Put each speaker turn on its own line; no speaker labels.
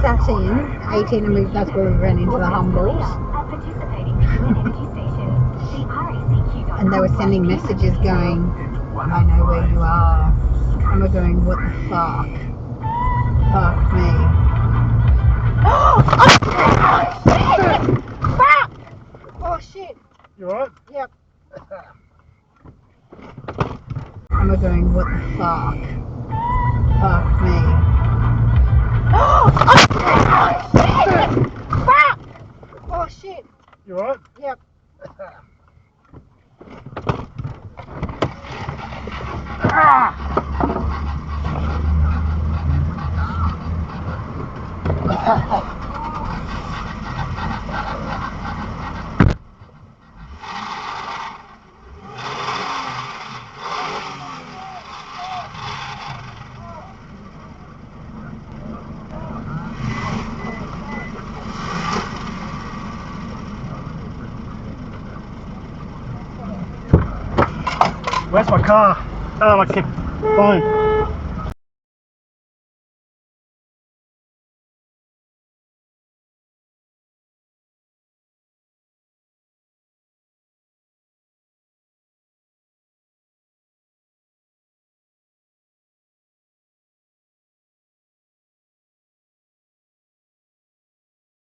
sat in 18 and that's where we ran into the Humbles. And they were sending messages going, I know where you are. And we're going, what the fuck? Fuck me. Oh shit! Fuck! Oh shit!
You alright?
Yep. And we're going, what the fuck? Fuck me. Oh shit! Fuck! Oh shit!
You alright?
Yep.
Where's my car? Oh, my phone.